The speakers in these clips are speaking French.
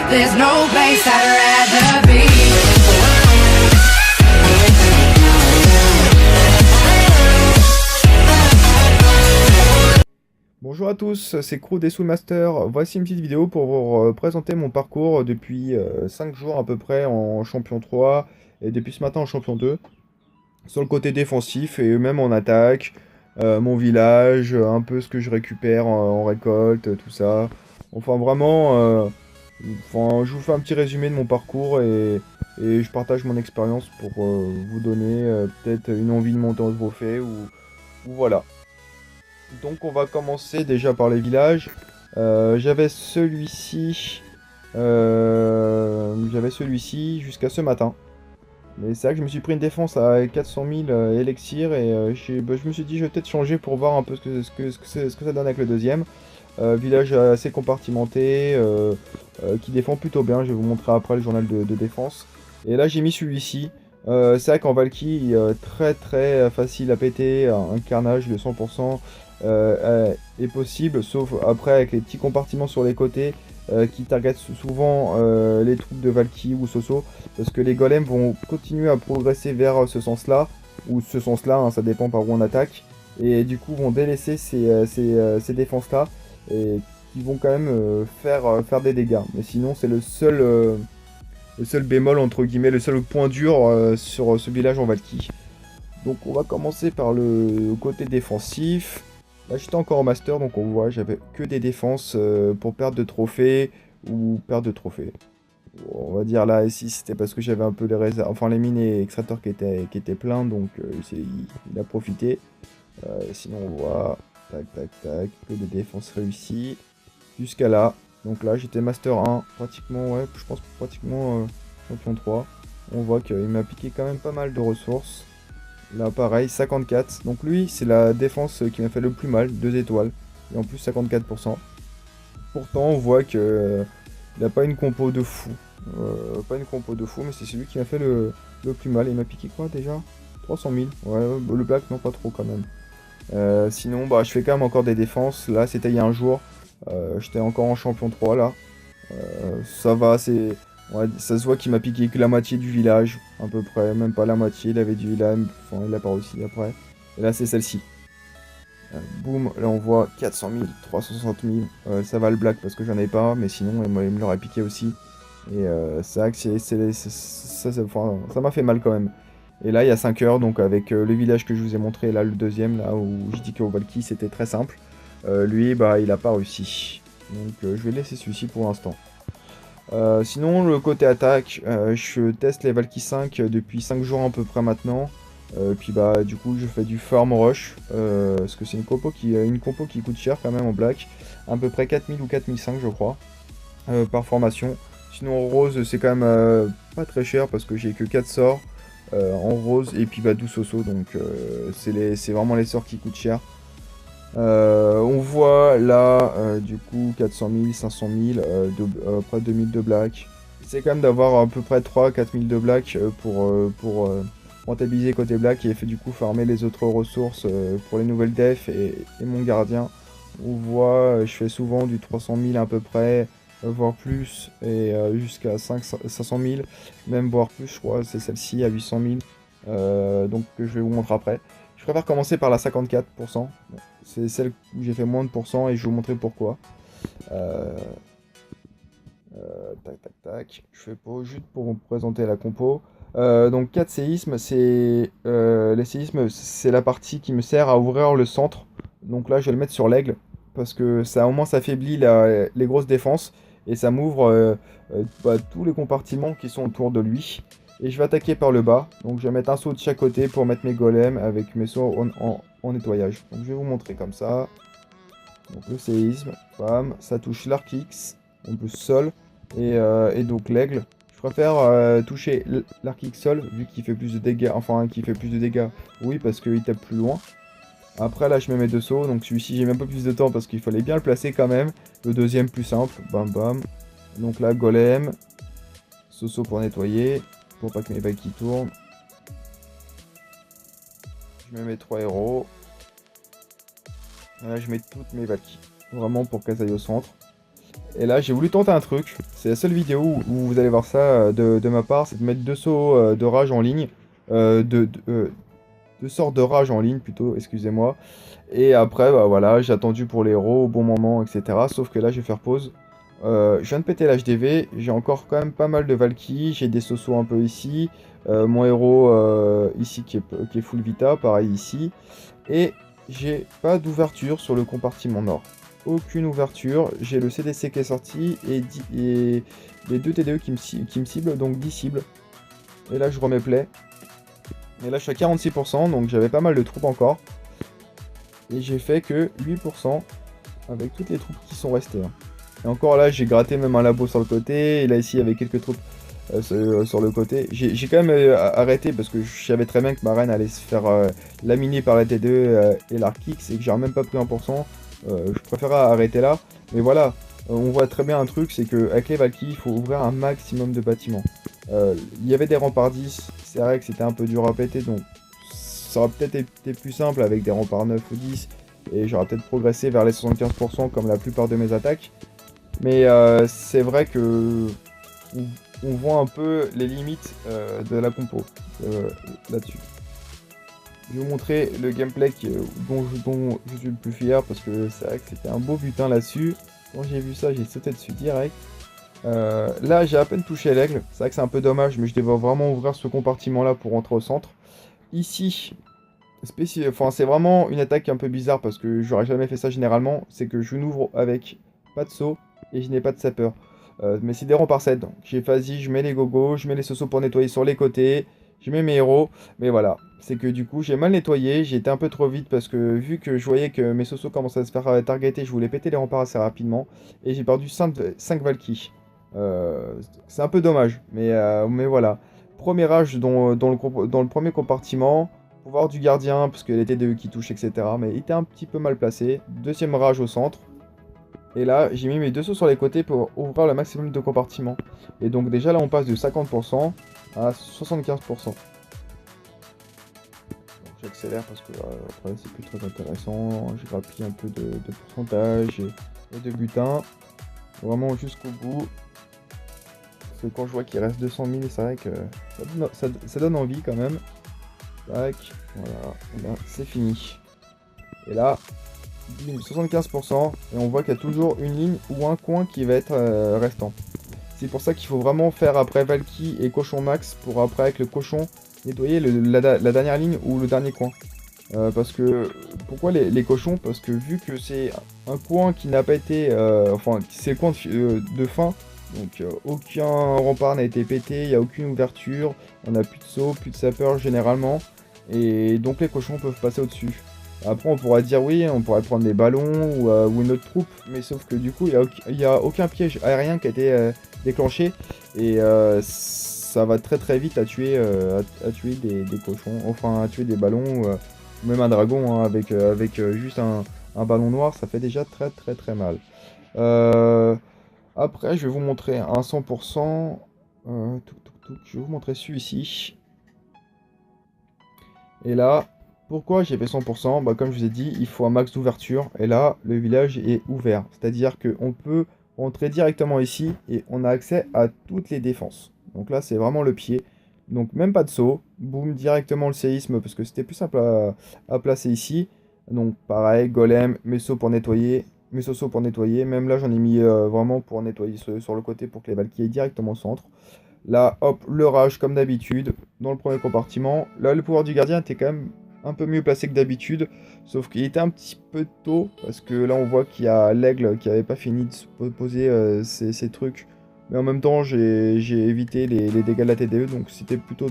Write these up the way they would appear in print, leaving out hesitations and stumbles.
There's no place I'd rather be. Bonjour à tous, c'est Crew des Soulmasters. Voici une petite vidéo pour vous présenter mon parcours depuis 5 jours à peu près en champion 3 et depuis ce matin en champion 2. Sur le côté défensif et même en attaque, mon village, un peu ce que je récupère en récolte, tout ça. Enfin vraiment, je vous fais un petit résumé de mon parcours et je partage mon expérience pour vous donner peut-être une envie de monter en trophée ou voilà. Donc on va commencer déjà par les villages. J'avais celui-ci jusqu'à ce matin. Mais c'est vrai que je me suis pris une défense à 400 000 élixirs et je me suis dit je vais peut-être changer pour voir un peu ce que ça donne avec le deuxième. Village assez compartimenté, qui défend plutôt bien, je vais vous montrer après le journal de défense. Et là j'ai mis celui-ci. C'est vrai qu'en Valky, très très facile à péter, un carnage de 100% est possible, sauf après avec les petits compartiments sur les côtés qui targetent souvent les troupes de Valky ou Soso, parce que les golems vont continuer à progresser vers ce sens-là, ou ce sens-là, hein, ça dépend par où on attaque, et du coup vont délaisser ces défenses-là, et qui vont quand même faire des dégâts. Mais sinon c'est le seul bémol, entre guillemets, le seul point dur sur ce village en Valky. Donc on va commencer par le côté défensif. Là j'étais encore en master, donc on voit j'avais que des défenses pour perdre de trophées ou perdre de trophées. On va dire là ici c'était parce que j'avais un peu les réserves, enfin les mines et extracteurs qui étaient pleins, donc il a profité. Sinon on voit tac tac tac, que des défenses réussies jusqu'à là. Donc là j'étais master 1, pratiquement, ouais, je pense pratiquement champion 3. On voit qu'il m'a piqué quand même pas mal de ressources. Là pareil, 54. Donc lui, c'est la défense qui m'a fait le plus mal, 2 étoiles. Et en plus 54%. Pourtant, on voit que il n'a pas une compo de fou. Pas une compo de fou, mais c'est celui qui m'a fait le plus mal. Il m'a piqué quoi déjà? 300 000. Ouais, le black, non, pas trop quand même. Sinon, bah, je fais quand même encore des défenses. Là, c'était il y a un jour. J'étais encore en champion 3 là. Ça va, c'est... Ouais, ça se voit qu'il m'a piqué que la moitié du village, à peu près, même pas la moitié, il avait du village, enfin il l'a pas réussi après. Et là c'est celle-ci. Boum, là on voit 400 000, 360 000, ça va le black parce que j'en ai pas, mais sinon il me l'aurait piqué aussi. Et c'est vrai que enfin, ça m'a fait mal quand même. Et là il y a 5 heures, donc avec le village que je vous ai montré, là le deuxième, là où j'ai dit qu'au Valky c'était très simple, lui bah il a pas réussi. Donc je vais laisser celui-ci pour l'instant. Sinon, le côté attaque, je teste les Valky 5 depuis 5 jours à peu près maintenant. Puis bah du coup je fais du farm rush, parce que c'est une compo qui coûte cher quand même en black. À peu près 4000 ou 4005 je crois, par formation. Sinon en rose c'est quand même pas très cher parce que j'ai que 4 sorts en rose et puis bah 12 soso, donc c'est vraiment les sorts qui coûtent cher. On voit là, du coup, 400 000, 500 000, près de 2000 de black. C'est quand même d'avoir à peu près 3-4 000 de black pour rentabiliser côté black et fait du coup farmer les autres ressources pour les nouvelles def et mon gardien. On voit, je fais souvent du 300 000 à peu près, voire plus, et jusqu'à 500 000, même voire plus, je crois, c'est celle-ci à 800 000, donc que je vais vous montrer après. Je préfère commencer par la 54%. Bon, c'est celle où j'ai fait moins de pourcents et je vais vous montrer pourquoi. Tac tac tac. Je fais pause juste pour vous présenter la compo. Donc 4 séismes, les séismes, c'est la partie qui me sert à ouvrir le centre. Donc là je vais le mettre sur l'aigle parce que ça au moins ça affaiblit les grosses défenses et ça m'ouvre tous les compartiments qui sont autour de lui. Et je vais attaquer par le bas, donc je vais mettre un saut de chaque côté pour mettre mes golems avec mes sauts en nettoyage. Donc je vais vous montrer comme ça. Donc le séisme, bam, ça touche l'Arc-X, en plus sol, et donc l'aigle. Je préfère toucher l'Arc-X sol, vu qu'il fait plus de dégâts, enfin qui fait plus de dégâts, oui parce qu'il tape plus loin. Après là je mets mes deux sauts, donc celui-ci j'ai même pas plus de temps parce qu'il fallait bien le placer quand même. Le deuxième plus simple, bam bam. Donc là golem, saut pour nettoyer. Pour pas que mes vagues qui tournent. Je mets mes 3 héros. Et là je mets toutes mes Valky. Vraiment pour qu'elles aillent au centre. Et là, j'ai voulu tenter un truc. C'est la seule vidéo où vous allez voir ça de ma part, c'est de mettre 2 sauts de rage en ligne. Deux sortes de rage en ligne plutôt, excusez-moi. Et après, bah voilà, j'ai attendu pour les héros au bon moment, etc. Sauf que là, je vais faire pause. Je viens de péter l'HDV, j'ai encore quand même pas mal de Valky, j'ai des Soso un peu ici. Mon héros ici qui est full Vita, pareil ici. Et j'ai pas d'ouverture sur le compartiment nord. Aucune ouverture, j'ai le CDC qui est sorti et les 2 TDE qui me ciblent, donc 10 cibles. Et là je remets play. Et là je suis à 46%, donc j'avais pas mal de troupes encore. Et j'ai fait que 8% avec toutes les troupes qui sont restées. Hein. Et encore là j'ai gratté même un labo sur le côté, et là ici il y avait quelques troupes sur le côté. J'ai quand même arrêté parce que je savais très bien que ma reine allait se faire laminer par la T2 et l'Arkix et que j'ai même pas pris 1%. Je préférais arrêter là. Mais voilà, on voit très bien un truc, c'est qu'avec les Valkyries, il faut ouvrir un maximum de bâtiments. Il y avait des remparts 10, c'est vrai que c'était un peu dur à péter, donc ça aurait peut-être été plus simple avec des remparts 9 ou 10, et j'aurais peut-être progressé vers les 75% comme la plupart de mes attaques. Mais c'est vrai que on voit un peu les limites de la compo là-dessus. Je vais vous montrer le gameplay dont je suis le plus fier parce que c'est vrai que c'était un beau butin là-dessus. Quand j'ai vu ça, j'ai sauté dessus direct. Là, j'ai à peine touché l'aigle. C'est vrai que c'est un peu dommage, mais je devais vraiment ouvrir ce compartiment-là pour rentrer au centre. Ici, c'est vraiment une attaque un peu bizarre parce que j'aurais jamais fait ça généralement. C'est que je n'ouvre avec pas de saut et je n'ai pas de sapeur. Mais c'est des remparts 7. Donc j'ai choisi, je mets les gogos, je mets les sosos pour nettoyer sur les côtés. Je mets mes héros, mais voilà, c'est que du coup j'ai mal nettoyé, j'ai été un peu trop vite parce que vu que je voyais que mes sosos commençaient à se faire targeter, je voulais péter les remparts assez rapidement et j'ai perdu 5 Valky. C'est un peu dommage, mais voilà. Premier rage dans le premier compartiment, pouvoir du gardien parce que les TDE qui touchent, etc. Mais il était un petit peu mal placé. Deuxième rage au centre. Et là, j'ai mis mes 2 sauts sur les côtés pour ouvrir le maximum de compartiments. Et donc déjà là, on passe de 50% à 75%. Donc j'accélère parce que après c'est plus très intéressant. Je grappille un peu de pourcentage et de butin. Vraiment jusqu'au bout. Parce que quand je vois qu'il reste 200 000, c'est vrai que ça donne envie quand même. Tac, voilà, et là c'est fini. Et là, 75%, et on voit qu'il y a toujours une ligne ou un coin qui va être restant. C'est pour ça qu'il faut vraiment faire après Valky et cochon max pour après avec le cochon nettoyer la dernière ligne ou le dernier coin. Parce que, pourquoi les cochons? Parce que vu que c'est un coin qui n'a pas été, enfin c'est le coin de fin, donc aucun rempart n'a été pété, il n'y a aucune ouverture, on n'a plus de saut, plus de sapeur généralement, et donc les cochons peuvent passer au-dessus. Après on pourra dire oui, on pourrait prendre des ballons ou une autre troupe, mais sauf que du coup il n'y a aucun piège aérien qui a été déclenché, et ça va très très vite à tuer des cochons, enfin à tuer des ballons, ou même un dragon hein, avec juste un ballon noir, ça fait déjà très très très mal. Après je vais vous montrer un 100%, je vais vous montrer celui-ci. Et là, pourquoi j'ai fait 100%? Bah, comme je vous ai dit, il faut un max d'ouverture. Et là, le village est ouvert. C'est-à-dire qu'on peut rentrer directement ici et on a accès à toutes les défenses. Donc là, c'est vraiment le pied. Donc même pas de saut. Boum, directement le séisme parce que c'était plus simple à placer ici. Donc pareil, golem, mes sauts pour nettoyer. Mes sosos pour nettoyer. Même là, j'en ai mis vraiment pour nettoyer sur le côté pour que les Valkyries aient directement au centre. Là, hop, le rage comme d'habitude, dans le premier compartiment. Là, le pouvoir du gardien était quand même un peu mieux placé que d'habitude, sauf qu'il était un petit peu tôt, parce que là, on voit qu'il y a l'aigle qui n'avait pas fini de se poser ses trucs. Mais en même temps, j'ai évité les dégâts de la TDE, donc c'était plutôt...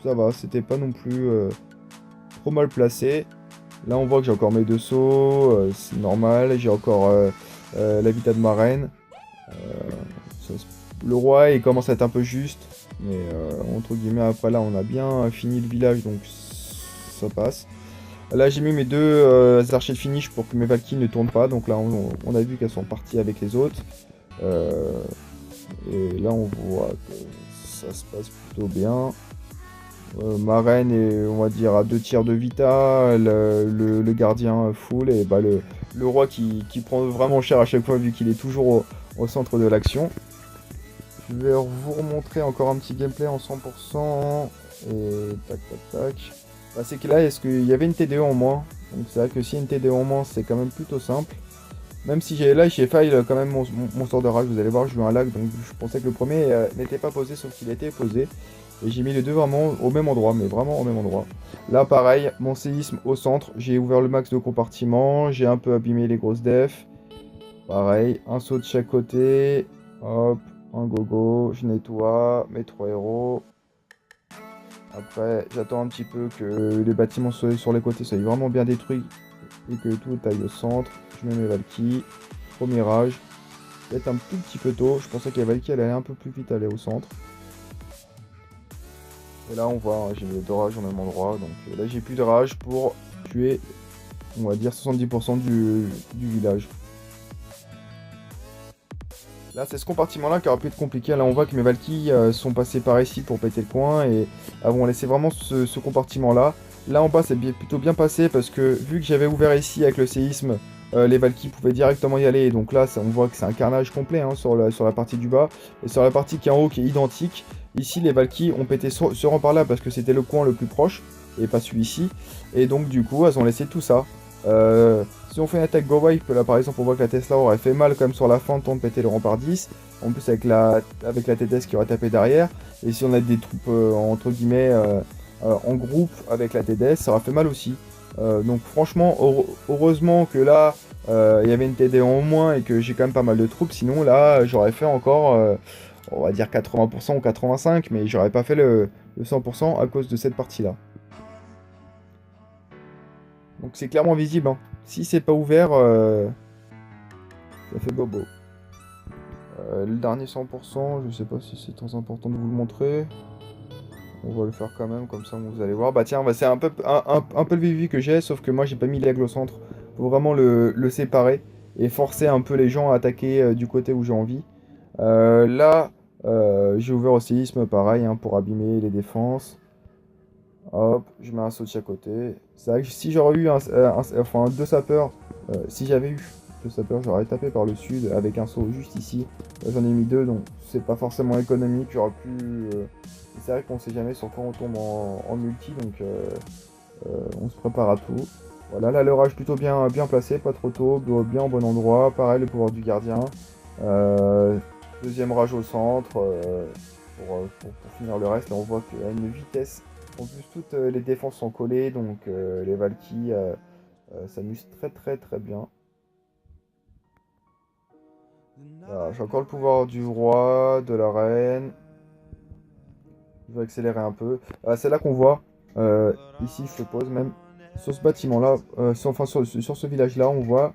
Ça va, c'était pas non plus trop mal placé. Là, on voit que j'ai encore mes 2 sauts, c'est normal, j'ai encore l'habitat de ma reine. Le roi il commence à être un peu juste, mais entre guillemets après là on a bien fini le village donc ça passe. Là j'ai mis mes 2 archers de finish pour que mes Valkyries ne tournent pas, donc là on a vu qu'elles sont parties avec les autres. Et là on voit que ça se passe plutôt bien. Ma reine est on va dire à 2 tiers de vita, le gardien full et bah le roi qui prend vraiment cher à chaque fois vu qu'il est toujours au centre de l'action. Je vais vous remontrer encore un petit gameplay en 100%. Et tac tac tac. Bah, c'est que là, est-ce qu'il y avait une TDE en moins? Donc c'est vrai que s'il y a une TDE en moins, c'est quand même plutôt simple. Même si j'ai failli quand même mon sort de rage, vous allez voir, j'ai eu un lag, donc je pensais que le premier n'était pas posé, sauf qu'il était posé. Et j'ai mis les deux vraiment au même endroit, mais vraiment au même endroit. Là pareil, mon séisme au centre, j'ai ouvert le max de compartiments, j'ai un peu abîmé les grosses defs. Pareil, un saut de chaque côté, hop, un gogo, je nettoie, mes 3 héros. Après, j'attends un petit peu que les bâtiments sur les côtés soient vraiment bien détruits et que tout aille au centre. Je mets mes Valky, premier rage. Peut-être un tout petit peu tôt, je pensais que la Valky elle allait un peu plus vite aller au centre. Et là on voit, hein, j'ai mis 2 rages au même endroit, donc là j'ai plus de rage pour tuer, on va dire 70% du village. Là c'est ce compartiment là qui aurait pu être compliqué, là on voit que mes Valky sont passés par ici pour péter le coin et vont laisser vraiment ce compartiment là. Là en bas c'est plutôt bien passé parce que vu que j'avais ouvert ici avec le séisme, les Valky pouvaient directement y aller. Et donc là on voit que c'est un carnage complet hein, sur la partie du bas. Et sur la partie qui est en haut qui est identique, ici les Valky ont pété ce rang par là parce que c'était le coin le plus proche et pas celui-ci. Et donc du coup elles ont laissé tout ça. Si on fait une attaque go wipe, là par exemple on voit que la Tesla aurait fait mal quand même sur la fin, de temps de péter le rang par 10. En plus avec la TTS qui aurait tapé derrière. Et si on a des troupes entre guillemets en groupe avec la TDS, ça aurait fait mal aussi. Donc franchement, heureusement que là, il y avait une TD en moins et que j'ai quand même pas mal de troupes. Sinon là, j'aurais fait encore, on va dire 80% ou 85%, mais j'aurais pas fait le 100% à cause de cette partie-là. Donc c'est clairement visible, hein. Si c'est pas ouvert, ça fait bobo. Le dernier 100%, je sais pas si c'est très important de vous le montrer. On va le faire quand même, comme ça vous allez voir. Bah tiens, c'est un peu le VV que j'ai, sauf que moi j'ai pas mis l'aigle au centre. Faut vraiment le séparer et forcer un peu les gens à attaquer du côté où j'ai envie. Là, j'ai ouvert au séisme, pareil, hein, pour abîmer les défenses. Hop, je mets un saut de chaque côté. C'est vrai que si j'aurais eu enfin, deux sapeurs, si j'avais eu deux sapeurs, j'aurais tapé par le sud avec un saut juste ici. Là, j'en ai mis deux, donc c'est pas forcément économique. J'aurais pu. C'est vrai qu'on sait jamais sur quoi on tombe en multi, donc on se prépare à tout. Voilà, là le rage plutôt bien placé, pas trop tôt, bien au bon endroit. Pareil, le pouvoir du gardien. Deuxième rage au centre. Pour finir le reste, là on voit qu'il y a une vitesse. En plus, toutes les défenses sont collées, donc les Valky s'amusent très bien. Voilà, j'ai encore le pouvoir du roi, de la reine. Je vais accélérer un peu. C'est là qu'on voit, ici je te pose même, sur ce bâtiment-là, enfin sur ce village-là, on voit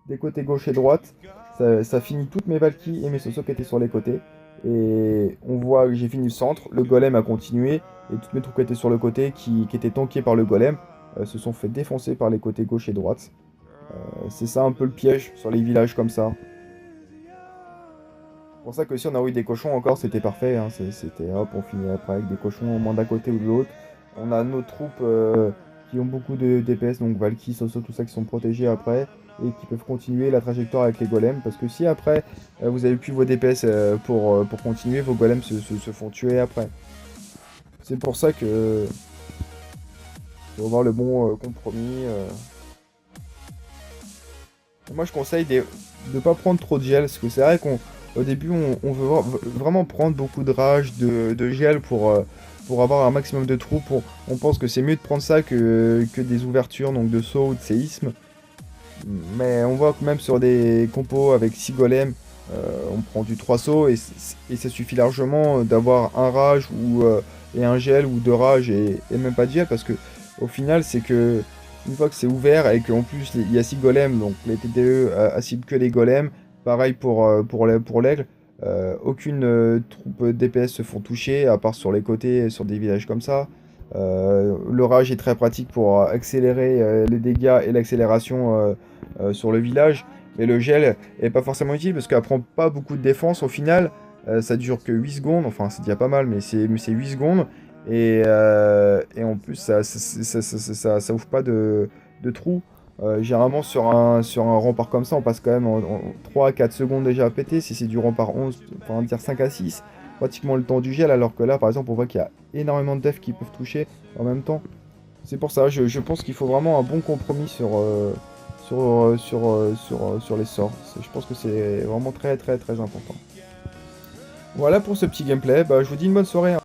des côtés gauche et droite. Ça finit toutes mes Valky et mes Sosos qui étaient sur les côtés. Et on voit que j'ai fini le centre, le golem a continué, et toutes mes troupes qui étaient sur le côté, qui étaient tankées par le golem, se sont fait défoncer par les côtés gauche et droite. C'est ça un peu le piège sur les villages comme ça. C'est pour ça que si on a eu des cochons encore, c'était parfait, hein. C'était hop, on finit après avec des cochons au moins d'un côté ou de l'autre. On a nos troupes qui ont beaucoup de DPS, donc Valky, Soso, tout ça qui sont protégés après et qui peuvent continuer la trajectoire avec les golems. Parce que si après vous avez plus vos DPS pour continuer, vos golems se font tuer après. C'est pour ça que faut avoir le bon compromis. Moi je conseille de ne pas prendre trop de gel, parce que c'est vrai qu'au début on veut vraiment prendre beaucoup de rage, de gel pour avoir un maximum de troupes. On pense que c'est mieux de prendre ça que des ouvertures, donc de saut ou de séisme. Mais on voit que même sur des compos avec 6 golems, on prend du 3 sauts et ça suffit largement d'avoir un rage et un gel ou 2 rages et même pas de gel, parce que au final c'est que une fois que c'est ouvert et qu'en plus il y a 6 golems, donc les TDE ciblent que les golems, pareil pour l'aigle, aucune troupe DPS se font toucher à part sur les côtés sur des villages comme ça. Le rage est très pratique pour accélérer les dégâts et l'accélération sur le village, mais le gel est pas forcément utile parce qu'elle prend pas beaucoup de défense au final. Ça dure que 8 secondes, enfin c'est déjà pas mal, mais c'est 8 secondes et en plus ça ouvre pas de trous, Généralement sur un rempart comme ça, on passe quand même en 3 à 4 secondes déjà à péter. Si c'est du rempart 11, on va dire 5 à 6, pratiquement le temps du gel, alors que là par exemple on voit qu'il y a énormément de devs qui peuvent toucher en même temps. C'est pour ça, je pense qu'il faut vraiment un bon compromis sur les sorts. Je pense que c'est vraiment très très très important. Voilà pour ce petit gameplay, bah, je vous dis une bonne soirée, hein.